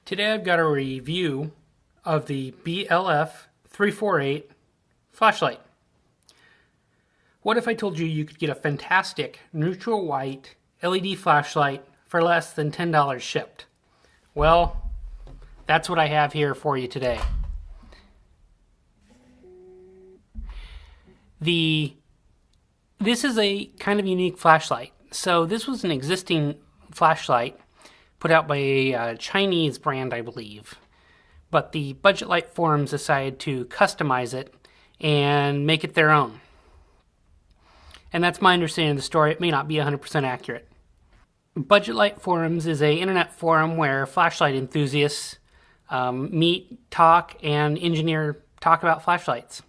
Today I've got a review of the BLF-348 flashlight. What if I told you could get a fantastic neutral white LED flashlight for less than $10 shipped? Well, that's what I have here for you today. This is a kind of unique flashlight. So this was an existing flashlight put out by a Chinese brand, I believe. But the Budget Light forums decided to customize it and make it their own. And that's my understanding of the story. It may not be 100% accurate. Budget Light forums is an internet forum where flashlight enthusiasts meet, talk, and engineer talk about flashlights.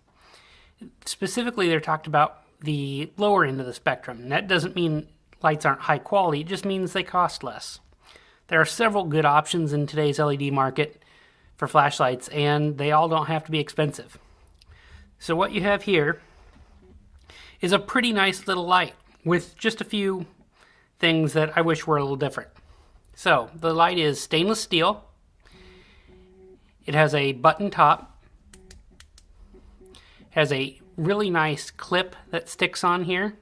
Specifically, they're talked about the lower end of the spectrum. And that doesn't mean lights aren't high quality. It just means they cost less. There are several good options in today's LED market for flashlights, and they all don't have to be expensive. So what you have here is a pretty nice little light with just a few things that I wish were a little different. So the light is stainless steel. It has a button top. It has a really nice clip that sticks on here.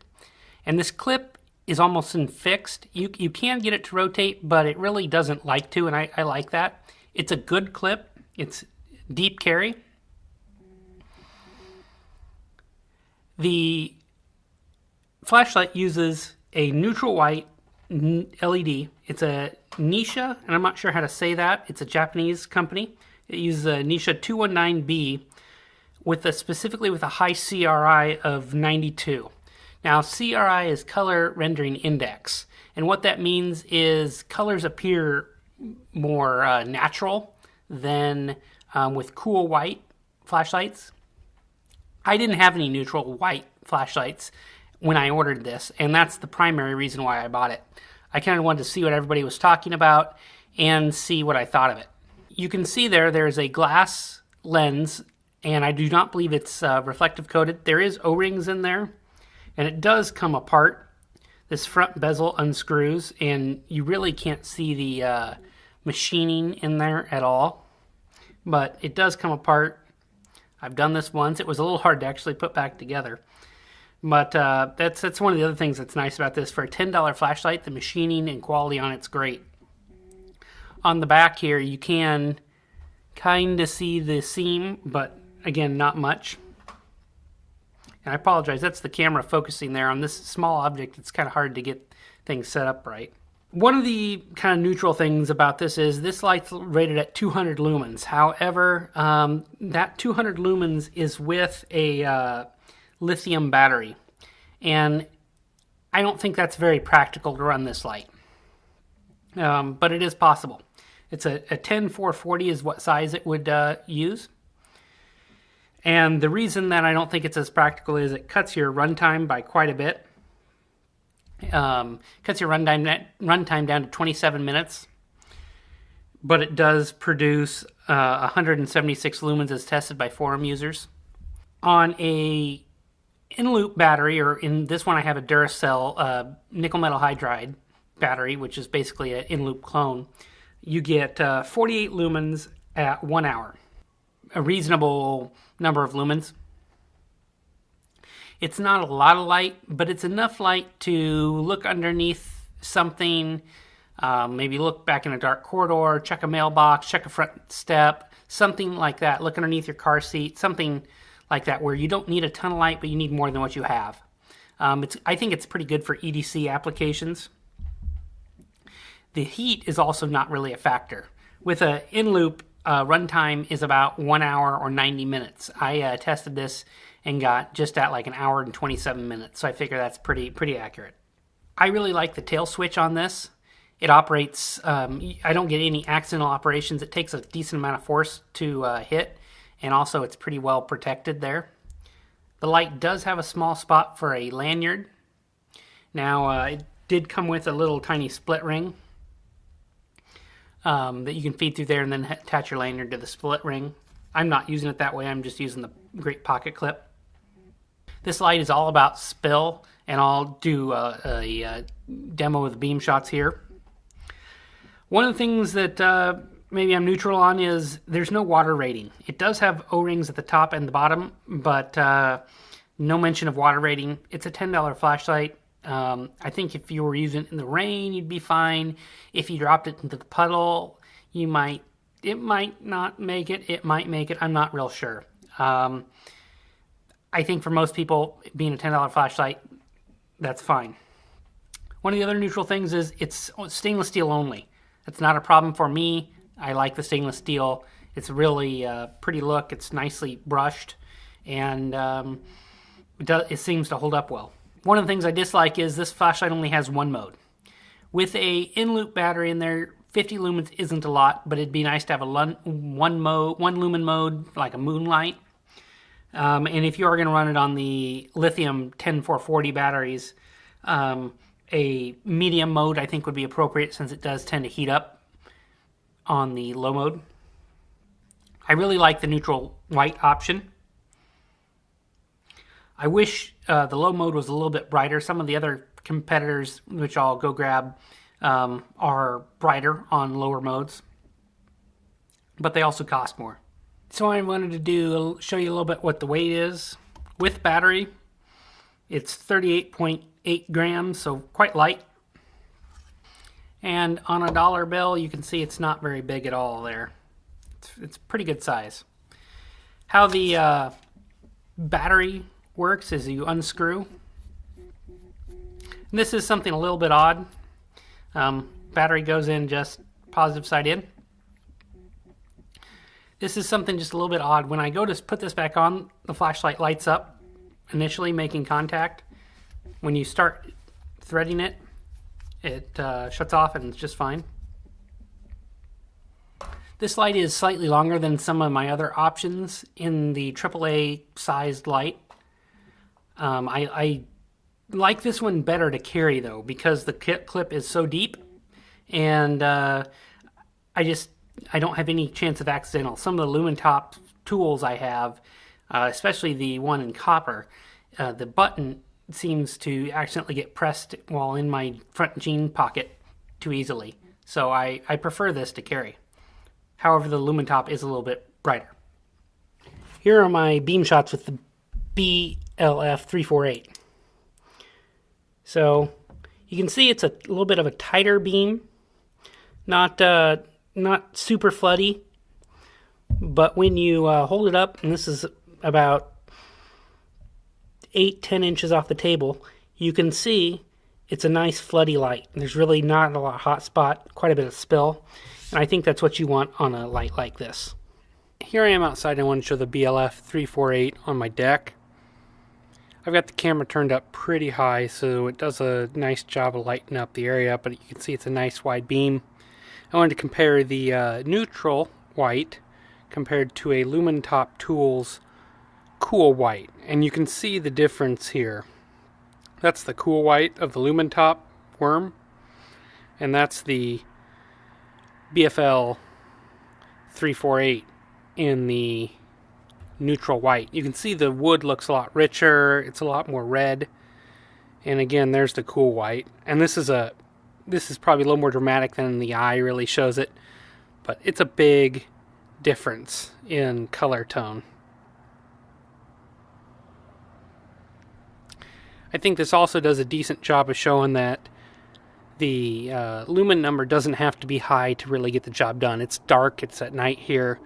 And this clip is almost fixed. You can get it to rotate, but it really doesn't like to, and I like that. It's a good clip. It's deep carry. The flashlight uses a neutral white LED. It's a Nisha, and I'm not sure how to say that. It's a Japanese company. It uses a Nisha 219B specifically with a high CRI of 92. Now, CRI is color rendering index, and what that means is colors appear more natural than with cool white flashlights. I didn't have any neutral white flashlights when I ordered this, and that's the primary reason why I bought it. I kind of wanted to see what everybody was talking about and see what I thought of it. You can see there's a glass lens, and I do not believe it's reflective coated. There is O-rings in there. And it does come apart. This front bezel unscrews, and you really can't see the machining in there at all. But it does come apart. I've done this once. It was a little hard to actually put back together. But that's one of the other things that's nice about this. For a $10 flashlight, the machining and quality on it's great. On the back here, you can kind of see the seam, but again, not much. And I apologize, that's the camera focusing there. On this small object, it's kind of hard to get things set up right. One of the kind of neutral things about this is this light's rated at 200 lumens. However, that 200 lumens is with a lithium battery. And I don't think that's very practical to run this light. But it is possible. It's a 10440 is what size it would use. And the reason that I don't think it's as practical is it cuts your runtime by quite a bit. Cuts your runtime down to 27 minutes. But it does produce 176 lumens as tested by forum users. On a in-loop battery, or in this one I have a Duracell nickel metal hydride battery, which is basically an in-loop clone, you get 48 lumens at 1 hour. A reasonable number of lumens. It's not a lot of light, but it's enough light to look underneath something, maybe look back in a dark corridor, check a mailbox, check a front step, something like that. Look underneath your car seat, something like that, where you don't need a ton of light, but you need more than what you have. I think it's pretty good for EDC applications. The heat is also not really a factor. With an in-loop, runtime is about 1 hour or 90 minutes. I tested this and got just at like an hour and 27 minutes, so I figure that's pretty accurate. I really like the tail switch on this. It operates, I don't get any accidental operations. It takes a decent amount of force to hit, and also it's pretty well protected there. The light does have a small spot for a lanyard. Now, it did come with a little tiny split ring that you can feed through there and then attach your lanyard to the split ring. I'm not using it that way. I'm just using the great pocket clip. This light is all about spill, and I'll do a demo of the beam shots here. One of the things that maybe I'm neutral on is there's no water rating. It does have O-rings at the top and the bottom, but no mention of water rating. It's a $10 flashlight. I think if you were using it in the rain, you'd be fine. If you dropped it into the puddle, it might not make it. It might make it. I'm not real sure. I think for most people, being a $10 flashlight, that's fine. One of the other neutral things is it's stainless steel only. That's not a problem for me. I like the stainless steel. It's really pretty look. It's nicely brushed, and it seems to hold up well. One of the things I dislike is this flashlight only has one mode. With a in-loop battery in there, 50 lumens isn't a lot, but it'd be nice to have a one lumen mode, like a moonlight. And if you are going to run it on the lithium 10440 batteries, a medium mode I think would be appropriate, since it does tend to heat up on the low mode. I really like the neutral white option. I wish the low mode was a little bit brighter. Some of the other competitors, which I'll go grab, are brighter on lower modes, but they also cost more. So I wanted to show you a little bit what the weight is. With battery, it's 38.8 grams, so quite light. And on a dollar bill, you can see it's not very big at all there. It's pretty good size. How the battery works is you unscrew. And this is something a little bit odd. Battery goes in just positive side in. This is something just a little bit odd. When I go to put this back on, the flashlight lights up, initially making contact. When you start threading it, it shuts off and it's just fine. This light is slightly longer than some of my other options in the AAA sized light. I like this one better to carry though, because the clip is so deep, and I don't have any chance of accidental. Some of the Lumentop tools I have, especially the one in copper, the button seems to accidentally get pressed while in my front jean pocket too easily. So I prefer this to carry. However, the Lumentop is a little bit brighter. Here are my beam shots with the BLF-348. So you can see it's a little bit of a tighter beam, not super floody, but when you hold it up, and this is about 8-10 inches off the table, you can see it's a nice floody light. There's really not a lot of hot spot, quite a bit of spill, and I think that's what you want on a light like this. Here I am outside. I want to show the BLF-348 on my deck. I've got the camera turned up pretty high, so it does a nice job of lighting up the area, but you can see it's a nice wide beam. I wanted to compare the neutral white compared to a Lumentop Tools cool white, and you can see the difference here. That's the cool white of the Lumentop worm, and that's the BFL 348 in the neutral white. You can see the wood looks a lot richer, it's a lot more red, and again there's the cool white. And this is probably a little more dramatic than the eye really shows it, but it's a big difference in color tone. I think this also does a decent job of showing that the lumen number doesn't have to be high to really get the job done. It's dark, it's at night here,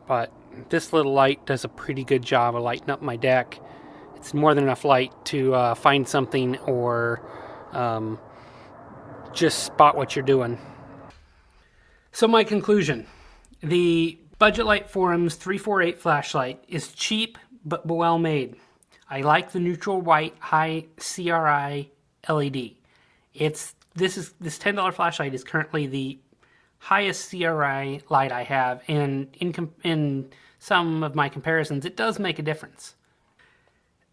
but this little light does a pretty good job of lighting up my deck. It's more than enough light to find something or just spot what you're doing. So my conclusion, the Budget Light Forums 348 flashlight is cheap but well made. I like the neutral white high CRI LED. This $10 flashlight is currently the highest CRI light I have, and in some of my comparisons, it does make a difference.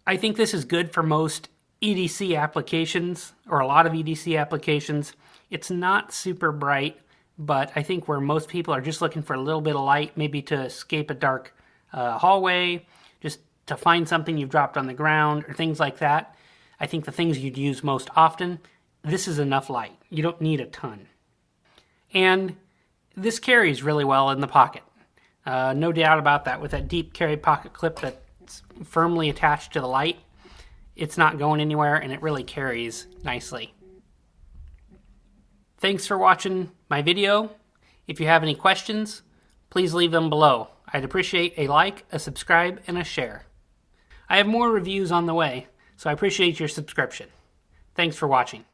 I think this is good for most EDC applications, or a lot of EDC applications. It's not super bright, but I think where most people are just looking for a little bit of light, maybe to escape a dark hallway, just to find something you've dropped on the ground, or things like that. I think the things you'd use most often, this is enough light. You don't need a ton. And this carries really well in the pocket. No doubt about that. With that deep carry pocket clip that's firmly attached to the light, it's not going anywhere, and it really carries nicely. Thanks for watching my video. If you have any questions, please leave them below. I'd appreciate a like, a subscribe, and a share. I have more reviews on the way, so I appreciate your subscription. Thanks for watching.